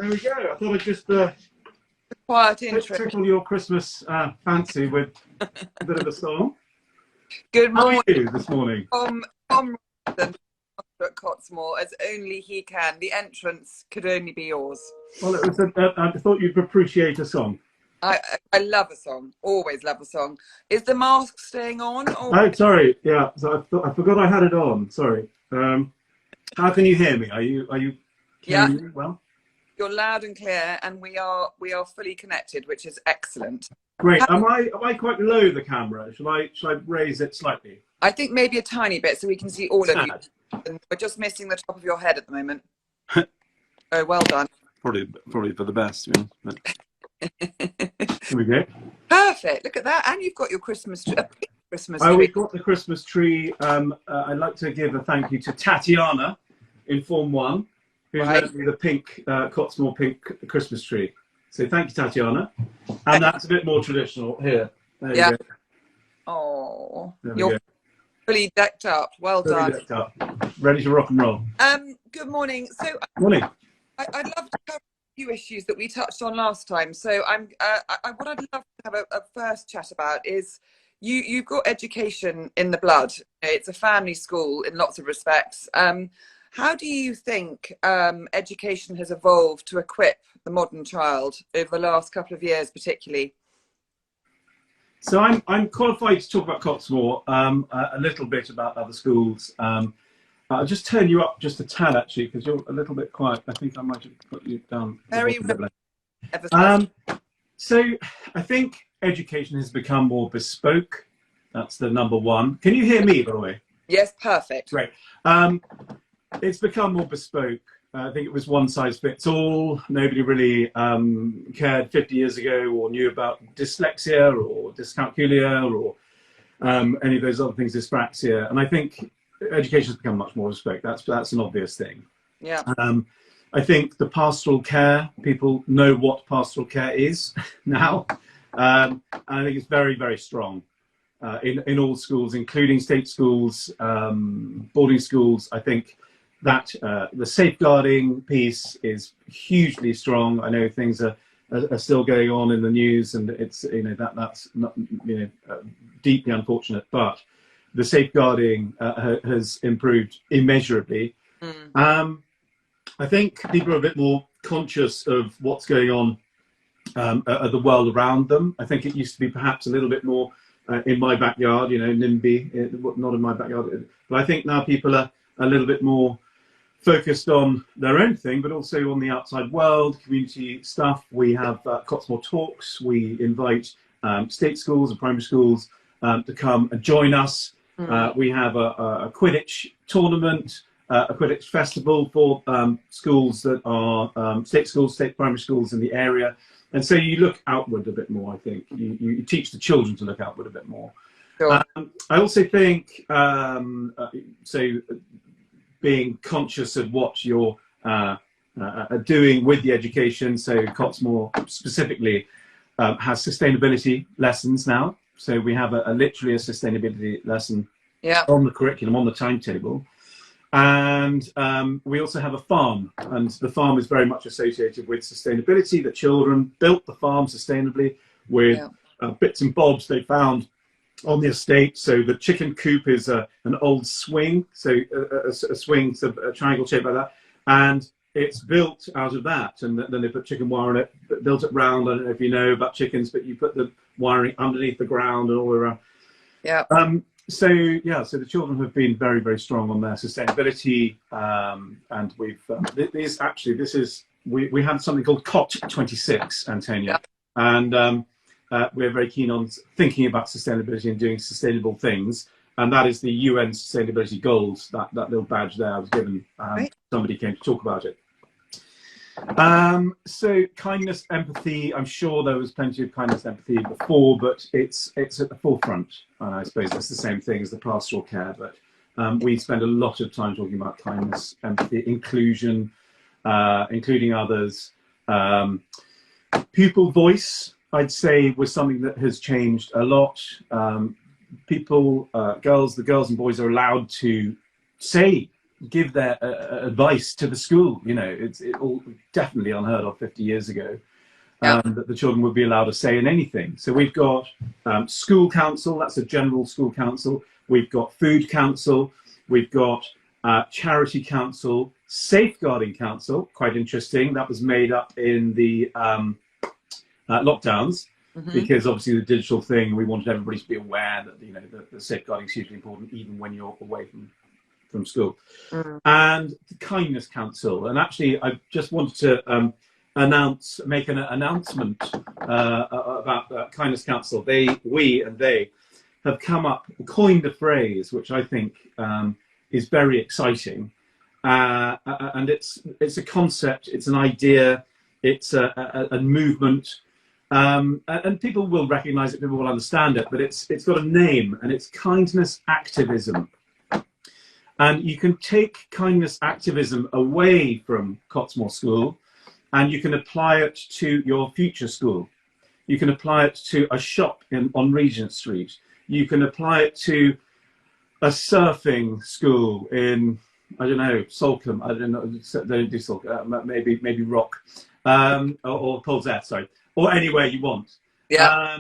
There we go. I thought I'd just Quiet intro. tickle your Christmas fancy with a bit of a song. Good morning. How are you this morning? Tom Rogerson at Cottesmore, as only he can. The entrance could only be yours. Well, it was I thought you'd appreciate a song. I love a song. Always love a song. Is the mask staying on? Or... Oh, sorry. Yeah, so I forgot I had it on. Sorry. How can you hear me? Are you? Yeah. Me well? You're loud and clear, and we are fully connected, which is excellent. Great. Am I quite low, the camera? Should I raise it slightly? I think maybe a tiny bit, so we can see all of you. And we're just missing the top of your head at the moment. Oh, well done. Probably for the best. You know, but... Here we go. Perfect. Look at that, and you've got your Christmas tree. Oh, we've got the Christmas tree. I'd like to give a thank you to Tatiana in Form 1, who lent me the pink Cottesmore pink Christmas tree. So thank you, Tatiana. And that's a bit more traditional. Here. There you go. Oh, you're fully decked up. Well done. Decked up. Ready to rock and roll. Good morning. So morning. I'd love to cover a few issues that we touched on last time. So what I'd love to have a first chat about is you've got education in the blood. It's a family school in lots of respects. How do you think education has evolved to equip the modern child over the last couple of years, particularly? So I'm qualified to talk about Cottesmore, a little bit about other schools. I'll just turn you up just a tad, actually, because you're a little bit quiet. I think I might have put you down. Very So I think education has become more bespoke. That's the number one. Can you hear me, by the way? Yes, perfect. Great. It's become more bespoke. I think it was one size fits all. Nobody really cared 50 years ago or knew about dyslexia or dyscalculia or any of those other things, dyspraxia. And I think education has become much more bespoke. That's an obvious thing. Yeah. I think the pastoral care, people know what pastoral care is now. And I think it's very, very strong in all schools, including state schools, boarding schools. I think that the safeguarding piece is hugely strong. I know things are still going on in the news, and it's that's not deeply unfortunate, but the safeguarding has improved immeasurably. I think people are a bit more conscious of what's going on at the world around them. I think it used to be perhaps a little bit more in my backyard, NIMBY, not in my backyard, but I think now people are a little bit more focused on their own thing, but also on the outside world, community stuff. We have Cottesmore Talks. We invite state schools and primary schools to come and join us. We have a Quidditch tournament, a Quidditch festival for schools that are state schools, state primary schools in the area. And so you look outward a bit more, I think. You teach the children to look outward a bit more. Sure. I also think, being conscious of what you're doing with the education. So Cottesmore specifically has sustainability lessons now. So we have literally a sustainability lesson on the curriculum, on the timetable. And we also have a farm, and the farm is very much associated with sustainability. The children built the farm sustainably with bits and bobs they found on the estate. So the chicken coop is an old swing, so a swing, so a triangle shape like that, and it's built out of that. And then they put chicken wire on it, built it round. I don't know if you know about chickens, but you put the wiring underneath the ground and all around. Yeah. So the children have been very, very strong on their sustainability, and we've we had something called COP26, Antonia, and we're very keen on thinking about sustainability and doing sustainable things, and that is the UN Sustainability Goals. That little badge there I was given. Somebody came to talk about it. So kindness, empathy. I'm sure there was plenty of kindness, empathy before, but it's at the forefront. I suppose that's the same thing as the pastoral care, but we spend a lot of time talking about kindness, empathy, inclusion, including others. Pupil Voice, I'd say, was something that has changed a lot. The girls and boys are allowed to say give their advice to the school. You know, it's all definitely unheard of 50 years ago. Yeah. That the children would be allowed a say in anything. So we've got school council, that's a general school council. We've got food council. We've got charity council, safeguarding council, quite interesting. That was made up in the lockdowns, because obviously the digital thing, we wanted everybody to be aware that, you know, the safeguarding is hugely important, even when you're away from school. And the kindness council. And actually, I just wanted to make an announcement about the kindness council. We have coined a phrase which I think is very exciting, and it's a concept, it's an idea, it's a movement, and people will recognise it, people will understand it, but it's got a name, and it's kindness activism. And you can take kindness activism away from Cottesmore School, and you can apply it to your future school. You can apply it to a shop on Regent Street. You can apply it to a surfing school in, I don't know, Salcombe. I don't know, they don't do Salcombe, maybe Rock, or Polzeth, sorry, or anywhere you want. Yeah.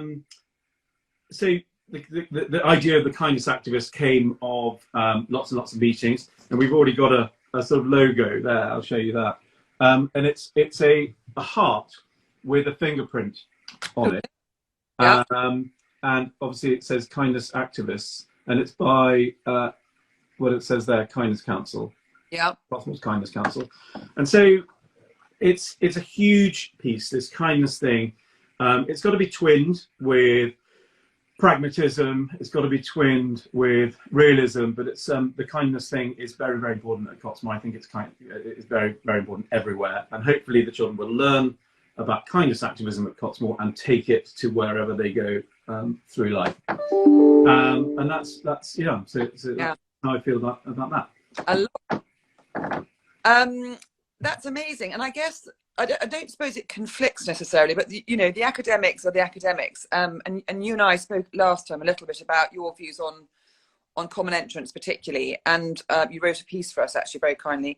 So the idea of the kindness activist came of lots and lots of meetings, and we've already got a sort of logo there. I'll show you that. And it's a heart with a fingerprint on it. Yeah. And obviously it says kindness activists, and it's by what it says there, Kindness Council. Yeah. Cottesmore's Kindness Council. And so it's a huge piece, this kindness thing. It's got to be twinned with pragmatism, it's got to be twinned with realism, but it's the kindness thing is very, very important at Cottesmore. I think it's very, very important everywhere, and hopefully the children will learn about kindness activism at Cottesmore and take it to wherever they go through life. And that's yeah. So Yeah. that's how I feel about that. A lot. That's amazing, and I guess I don't suppose it conflicts necessarily, but you know, the academics are the academics. And you and I spoke last time a little bit about your views on common entrance, particularly, and you wrote a piece for us actually very kindly.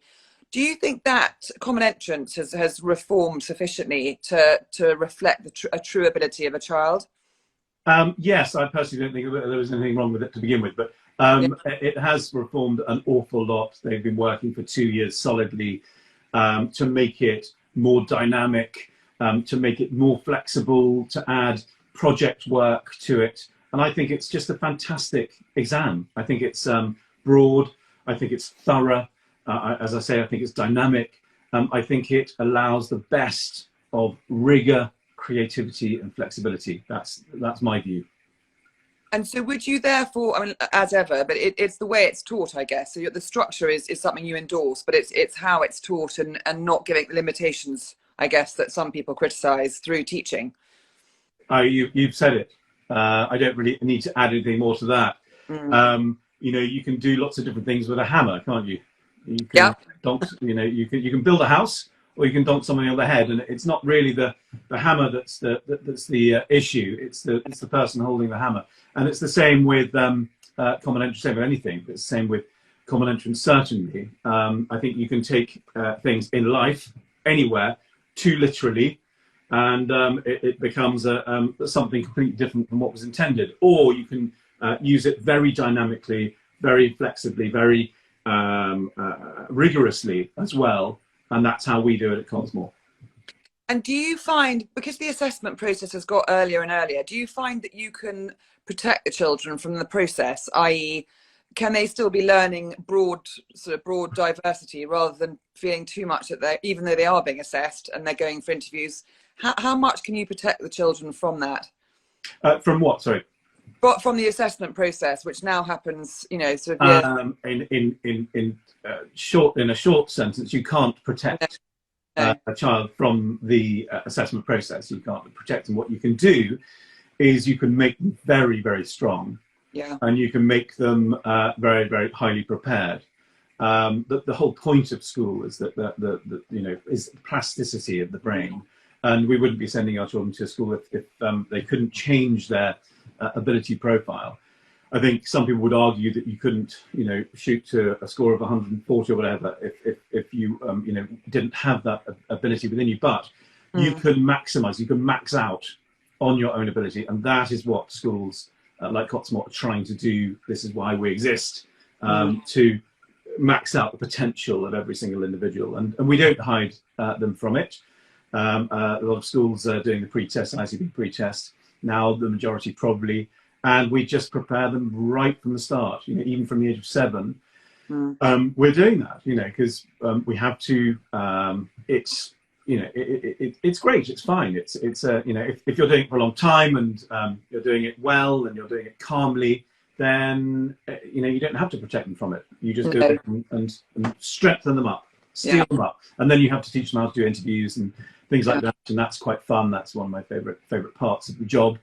Do you think that common entrance has reformed sufficiently to reflect a true ability of a child? Yes, I personally don't think there was anything wrong with it to begin with, but it has reformed an awful lot. They've been working for 2 years solidly to make it more dynamic, to make it more flexible, to add project work to it. And I think it's just a fantastic exam. I think it's broad, I think it's thorough. As I say, I think it's dynamic. I think it allows the best of rigor, creativity and flexibility. That's my view. And so would you therefore, I mean, as ever, but it's the way it's taught, I guess. So the structure is something you endorse, but it's how it's taught and not giving limitations, I guess, that some people criticise through teaching. You've said it. I don't really need to add anything more to that. You know, you can do lots of different things with a hammer, can't you? You can donk, you know, you can build a house, or you can donk somebody on the head, and it's not really the hammer that's the issue. It's the person holding the hammer. And it's the same with common entrance, same with anything. It's the same with common entrance, certainly. I think you can take things in life, anywhere, too literally, and it becomes something completely different from what was intended. Or you can use it very dynamically, very flexibly, very rigorously as well. And that's how we do it at Cottesmore. And do you find, because the assessment process has got earlier and earlier, do you find that you can protect the children from the process, i.e. can they still be learning broad diversity rather than feeling too much that even though they are being assessed and they're going for interviews, how much can you protect the children from that? From what, sorry? But from the assessment process, which now happens, you know, sort of in a short sentence, you can't protect a child from the assessment process. You can't protect them. What you can do is you can make them very, very strong, and you can make them very, very highly prepared. The whole point of school is that the you know, is plasticity of the brain, and we wouldn't be sending our children to school if they couldn't change their ability profile. I think some people would argue that you couldn't, you know, shoot to a score of 140 or whatever if you, you know, didn't have that ability within you. But you can maximise, you can max out on your own ability, and that is what schools like Cottesmore are trying to do. This is why we exist, to max out the potential of every single individual, and we don't hide them from it. A lot of schools are doing the pre-test, ICB pre-test now, the majority probably. And we just prepare them right from the start, you know, even from the age of 7. We're doing that, you know, because we have to. It's, you know, it's great. It's fine. It's you know, if you're doing it for a long time and you're doing it well and you're doing it calmly, then you know, you don't have to protect them from it. You just do it and strengthen them up, steel them up, and then you have to teach them how to do interviews and things like that. And that's quite fun. That's one of my favorite parts of the job.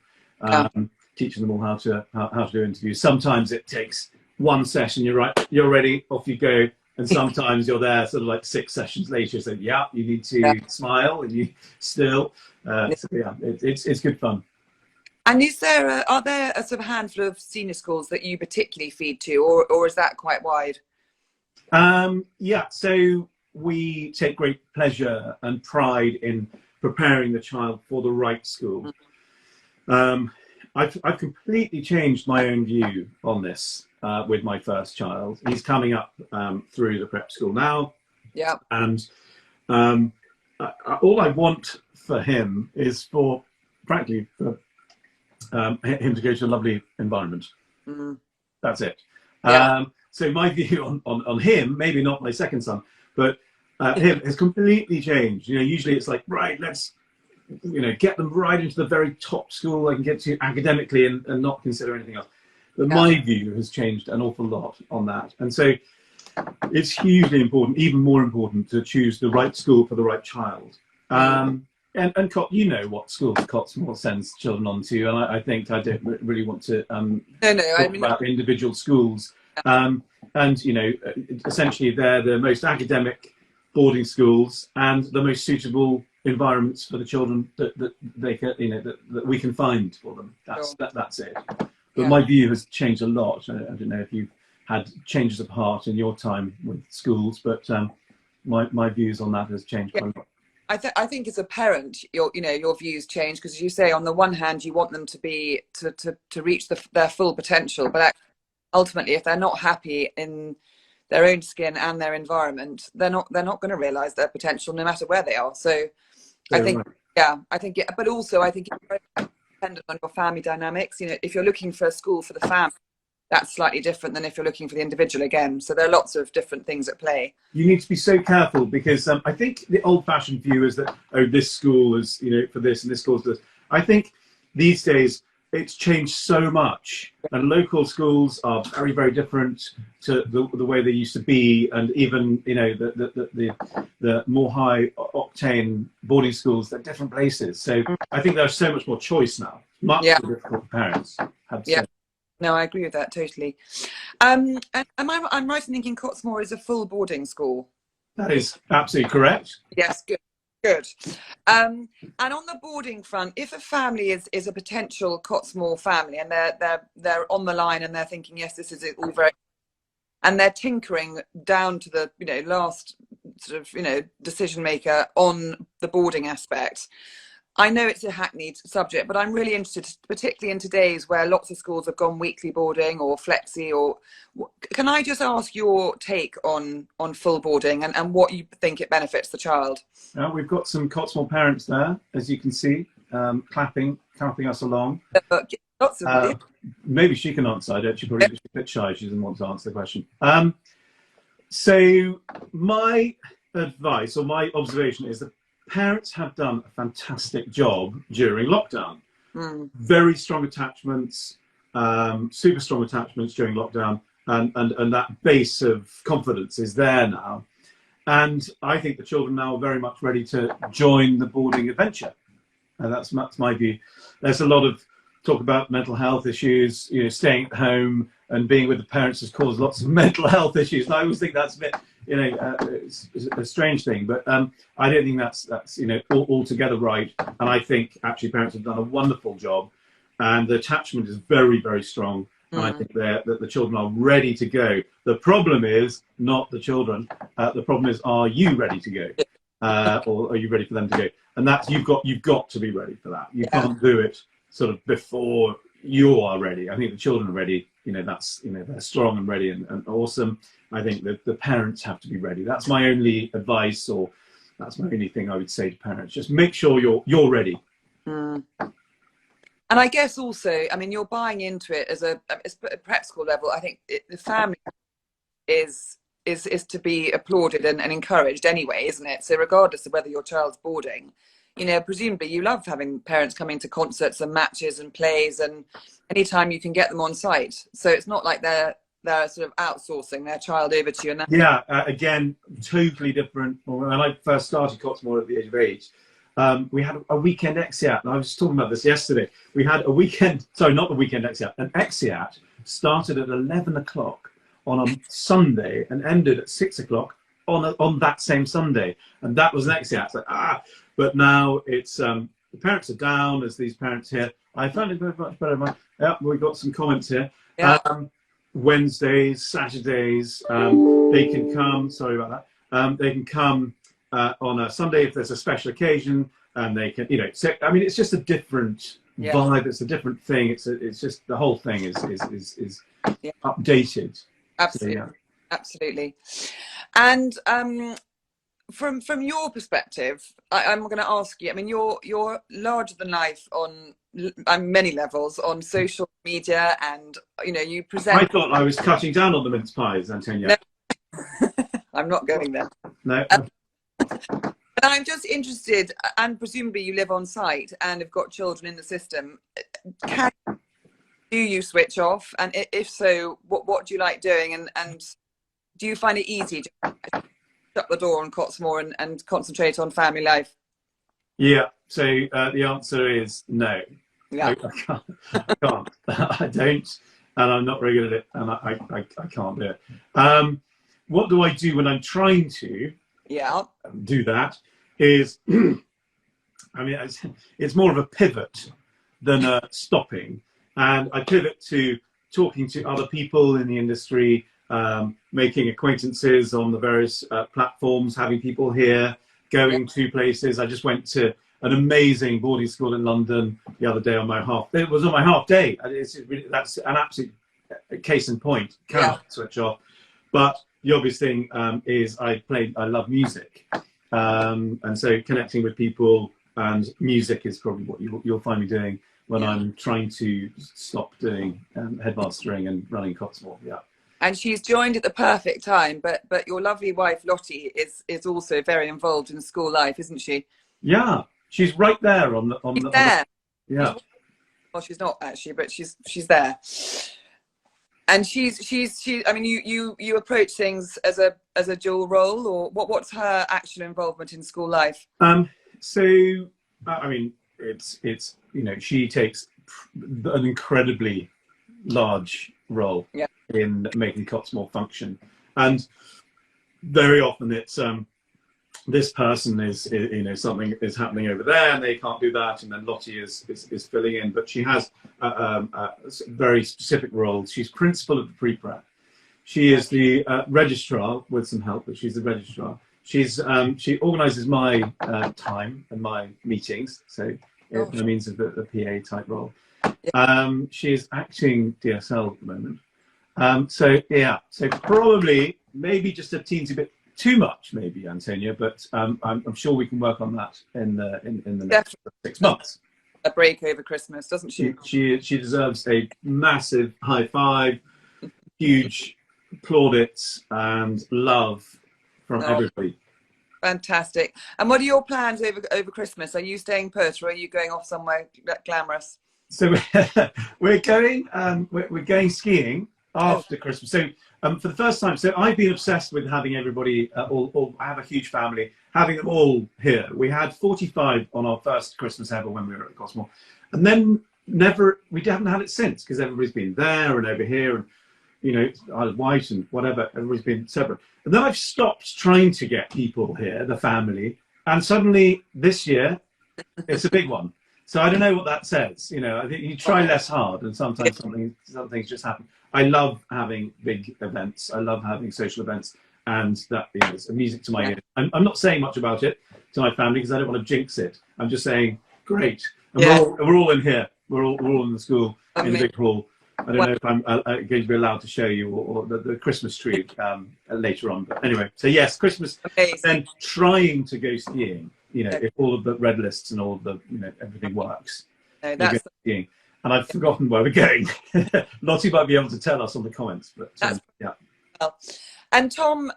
Teaching them all how to do interviews. Sometimes it takes one session, you're ready, off you go. And sometimes you're there sort of like 6 sessions later, so yeah, you need to smile and you still, so yeah, it's good fun. And is there are there a sort of handful of senior schools that you particularly feed to, or is that quite wide? Yeah, so we take great pleasure and pride in preparing the child for the right school. I've completely changed my own view on this with my first child. He's coming up through the prep school now. Yeah. And all I want for him is for, frankly, for him to go to a lovely environment. That's it. So my view on him, maybe not my second son, but him has completely changed. You know, usually it's like, right, let's, you know, get them right into the very top school I can get to academically and not consider anything else. But my view has changed an awful lot on that. And so it's hugely important, even more important, to choose the right school for the right child. And you know what schools Cottesmore sends children on to, and I think I don't really want to talk about individual schools. And, you know, essentially they're the most academic boarding schools and the most suitable environments for the children that they can, you know, that we can find for them. That's it. But my view has changed a lot. I don't know if you've had changes of heart in your time with schools, but my views on that has changed quite a lot. I think as a parent, your views change, because as you say, on the one hand, you want them to be to reach their full potential, but ultimately, if they're not happy in their own skin and their environment, they're not going to realise their potential, no matter where they are. So, I think, but also I think it's very dependent on your family dynamics. You know, if you're looking for a school for the family, that's slightly different than if you're looking for the individual again. So there are lots of different things at play. You need to be so careful, because I think the old-fashioned view is that, oh, this school is, you know, for this and this school is this. I think these days it's changed so much, and local schools are very, very different to the way they used to be, and even, you know, the more high octane boarding schools, they're different places. So I think there's so much more choice now. Much more difficult for parents. No, I agree with that totally. And I'm right in thinking Cottesmore is a full boarding school? That is absolutely correct. Yes, good. And on the boarding front, if a family is a potential Cottesmore family and they're on the line and they're thinking, yes, this is all very, and they're tinkering down to the, you know, last sort of, you know, decision maker on the boarding aspect. I know it's a hackneyed subject, but I'm really interested, particularly in today's where lots of schools have gone weekly boarding or flexi, or can I just ask your take on full boarding and what you think it benefits the child? We've got some Cottesmore parents there, as you can see, clapping us along. Lots of maybe she can answer. I don't. She's probably a bit shy. She doesn't want to answer the question. So my advice or my observation is that parents have done a fantastic job during lockdown. Very strong attachments, super strong attachments during lockdown, and that base of confidence is there now. And I think the children now are very much ready to join the boarding adventure. And that's my view. There's a lot of talk about mental health issues, you know, staying at home and being with the parents has caused lots of mental health issues. And I always think that's a bit, you know, it's a strange thing, but I don't think that's you know, altogether right. And I think actually parents have done a wonderful job, and the attachment is very, very strong. And I think that the children are ready to go. The problem is not the children. The problem is, are you ready to go? Or are you ready for them to go? And that's, you've got to be ready for that. You can't do it sort of before you are ready. I think the children are ready. That's, they're strong and ready and awesome. I think that the parents have to be ready. That's my only advice, or that's my only thing I would say to parents. Just make sure you're ready. And I guess also, I mean, you're buying into it as a prep school level. I think the family is to be applauded and encouraged anyway, isn't it? So regardless of whether your child's boarding, presumably you love having parents coming to concerts and matches and plays, and anytime you can get them on site. So it's not like they're sort of outsourcing their child over to you. Yeah, again, totally different. When I first started Cottesmore at the age of 8, we had a weekend exeat, and I was talking about this yesterday. We had a weekend, sorry, not the weekend exeat, an exeat started at 11 o'clock on a Sunday and ended at 6 o'clock on that same Sunday. And that was an exeat. It's like, but now it's, the parents are down, as these parents here. I found it very much better. Yeah, we've got some comments here. Yeah. Wednesdays, Saturdays, they can come, sorry about that, they can come on a Sunday if there's a special occasion, and they can, so, I mean, it's just a different vibe, it's a different thing, it's just, the whole thing is updated. Absolutely. So, yeah. Absolutely. And from your perspective, I'm going to ask you, I mean, you're larger than life on many levels, on social media, and you present. I thought I was cutting down on the mince pies, Antonia. No. I'm not going there. No. But I'm just interested, and presumably you live on site and have got children in the system. Do you switch off? And if so, what do you like doing? And do you find it easy to shut the door on Cottesmore and concentrate on family life? Yeah. So the answer is no. Yeah. I can't. I don't, and I'm not very good at it, and I can't do it. What do I do when I'm trying to do that? Is I mean, it's more of a pivot than a stopping, and I pivot to talking to other people in the industry, making acquaintances on the various platforms, having people here, going to places. I just went to an amazing boarding school in London the other day on my half. It was on my half day. That's an absolute case in point. Cannot switch off. But the obvious thing is I love music, and so connecting with people and music is probably what you'll find me doing when I'm trying to stop doing headmastering and running Cottesmore. Yeah. And she's joined at the perfect time. But your lovely wife Lottie is also very involved in school life, isn't she? Yeah. She's right there on the. Yeah. Well, she's not actually, but she's there. And she. I mean, you approach things as a dual role, or what's her actual involvement in school life? So I mean, it's she takes an incredibly large role in making Cottesmore function, and very often it's this person is something is happening over there and they can't do that, and then Lottie is filling in, but she has a very specific role. She's principal of the pre-prep. She is the registrar with some help, but she's the registrar. She organises my time and my meetings, so by means of the PA type role. She is acting DSL at the moment. So probably maybe just a teensy bit too much, maybe, Antonia, but I'm sure we can work on that in the next 6 months. A break over Christmas, doesn't she? She deserves a massive high five, huge plaudits and love from everybody. Fantastic. And what are your plans over Christmas? Are you staying put, or are you going off somewhere glamorous? So we're going skiing after Christmas. So for the first time, so I've been obsessed with having everybody, I have a huge family, having them all here. We had 45 on our first Christmas ever when we were at Cottesmore, and then we haven't had it since, because everybody's been there and over here, and Isle of Wight and whatever, everybody's been separate. And then I've stopped trying to get people here, the family, and suddenly this year, it's a big one. So I don't know what that says. You know, I think you try less hard, and sometimes some things just happen. I love having big events. I love having social events, and that is music to my ears. I'm not saying much about it to my family because I don't want to jinx it. I'm just saying, great. And we're all in here. We're all in the school in the big hall. I don't know if I'm going to be allowed to show you or the Christmas tree later on. But anyway, so yes, Christmas. And then trying to go skiing. You know, if all of the red lists and all of the, you know, everything works. No, that's skiing. And I've forgotten where we're going. Lottie might be able to tell us on the comments, but yeah. Well. And Tom,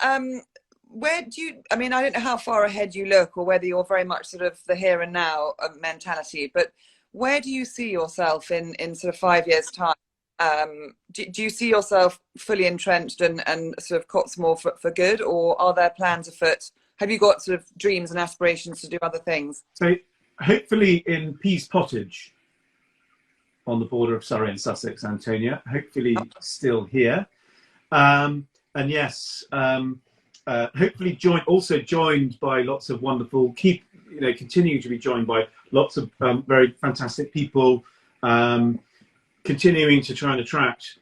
where do you, I mean, I don't know how far ahead you look or whether you're very much sort of the here and now mentality, but where do you see yourself in sort of 5 years' time? Do you see yourself fully entrenched and sort of Cottesmore for good, or are there plans afoot? Have you got sort of dreams and aspirations to do other things? So hopefully in Pease Pottage on the border of Surrey and Sussex, Antonia, hopefully still here. And yes, hopefully joined by lots of wonderful, continuing to be joined by lots of very fantastic people, continuing to try and attract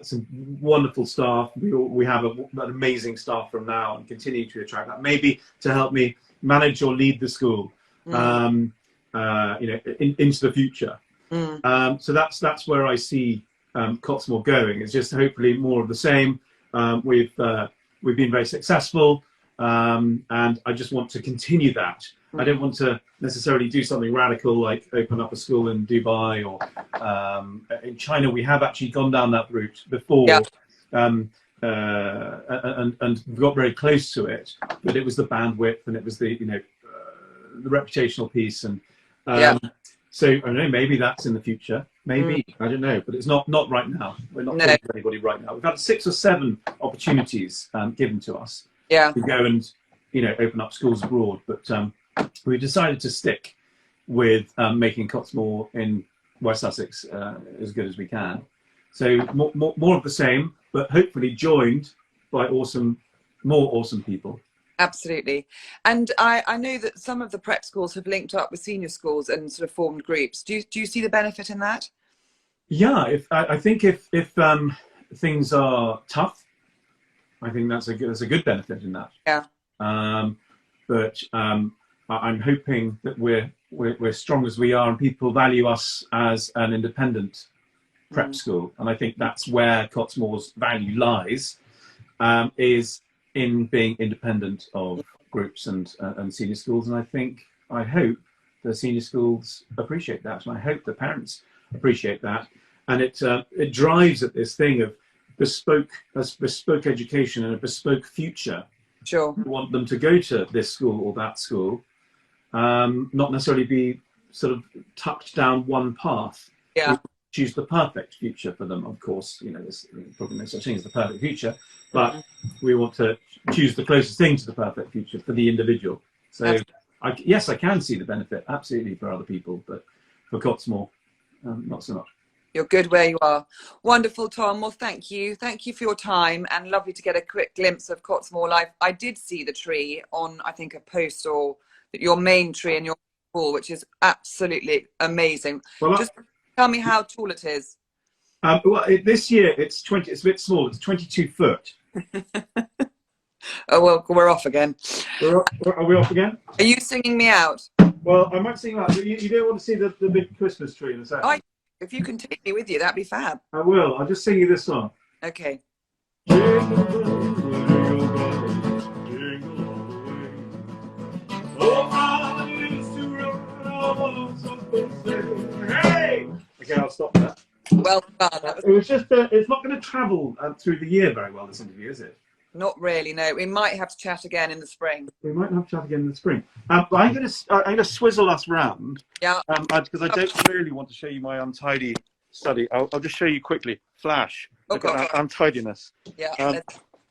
some wonderful staff. We have an amazing staff from now, and continue to attract that, maybe to help me manage or lead the school, into the future. So that's where I see Cottesmore going. It's just hopefully more of the same. We've been very successful, and I just want to continue that. I don't want to necessarily do something radical like open up a school in Dubai or in China. We have actually gone down that route before, and got very close to it. But it was the bandwidth, and it was the the reputational piece, and so I don't know. Maybe that's in the future. Maybe I don't know, but it's not right now. We're not talking to anybody right now. We've had 6 or 7 opportunities given to us to go and open up schools abroad, but we decided to stick with making Cottesmore in West Sussex as good as we can. So more of the same, but hopefully joined by more awesome people. Absolutely. And I know that some of the prep schools have linked up with senior schools and sort of formed groups. Do you see the benefit in that? Yeah, I think if things are tough, I think that's a good benefit in that. Yeah. But I'm hoping that we're strong as we are, and people value us as an independent prep school. And I think that's where Cottesmore's value lies, is in being independent of groups and senior schools. And I hope the senior schools appreciate that, and I hope the parents appreciate that. And it drives at this thing of bespoke education and a bespoke future. Sure. We want them to go to this school or that school, not necessarily be sort of tucked down one path. Yeah. We choose the perfect future for them, of course. There's probably no such thing as the perfect future, but we want to choose the closest thing to the perfect future for the individual. So yes, I can see the benefit, absolutely, for other people, but for Cottesmore, not so much. You're good where you are. Wonderful, Tom. Well, thank you. Thank you for your time, and lovely to get a quick glimpse of Cottesmore life. I did see the tree on, I think, a post, or your main tree in your pool, which is absolutely amazing. Well, just tell me how tall it is. Well, this year it's a bit small. It's 22 foot. Oh, well, we're off again. Are we off again? Are you singing me out? Well, I might sing that, but you don't want to see the big Christmas tree in a second. If you can take me with you, that'd be fab. I will. I'll just sing you this song. Okay. Jingle bells, jingle bells, jingle all the way. Oh, I used to run on something say, hey! Okay, I'll stop that. Well done. It was just, it's not going to travel through the year very well, this interview, is it? Not really, no. We might have to chat again in the spring. We might have to chat again in the spring. But I'm going to swizzle us round. Yeah. Because I don't really want to show you my untidy study. I'll just show you quickly. Flash. Look at that untidiness. Yeah.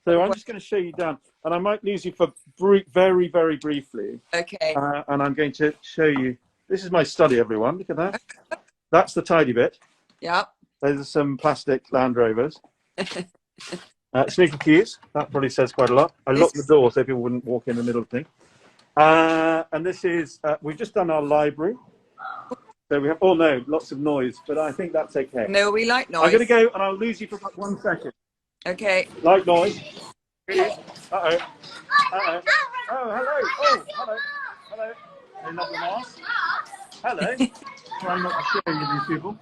So I'm just going to show you down, and I might lose you for very, very briefly. Okay. And I'm going to show you. This is my study, everyone. Look at that. That's the tidy bit. Yeah. Those are some plastic Land Rovers. Sneaky keys. That probably says quite a lot. I locked the door so people wouldn't walk in the middle of the thing. And this is, we've just done our library. So we have, oh no, lots of noise, but I think that's okay. No, we like noise. I'm going to go and I'll lose you for about 1 second. Okay. Like noise. Here it is. Uh-oh. Uh-oh. Oh, hello. Oh, hello. Hello. Another mask. Hello. Try not to share with these people.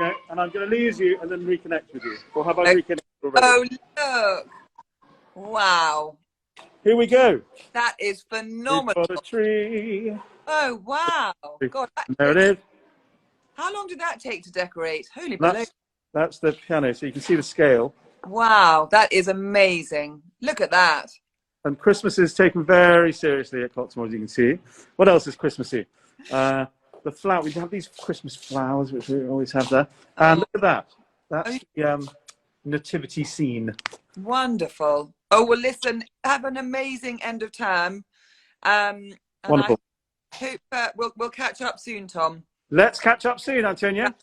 Okay, and I'm going to lose you and then reconnect with you. Or have I reconnected already? Oh, look. Wow. Here we go. That is phenomenal. We've got a tree. Oh, wow. God, There it is. how long did that take to decorate? Holy balloon. That's the piano, so you can see the scale. Wow, that is amazing. Look at that. And Christmas is taken very seriously at Cottesmore, as you can see. What else is Christmassy? The flower. We have these Christmas flowers, which we always have there. And look at that. That's the nativity scene. Wonderful. Oh, well, listen, have an amazing end of term. Wonderful. I hope we'll catch up soon, Tom. Let's catch up soon, Antonia.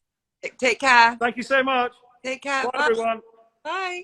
Take care. Thank you so much. Take care. Bye, everyone. Bye.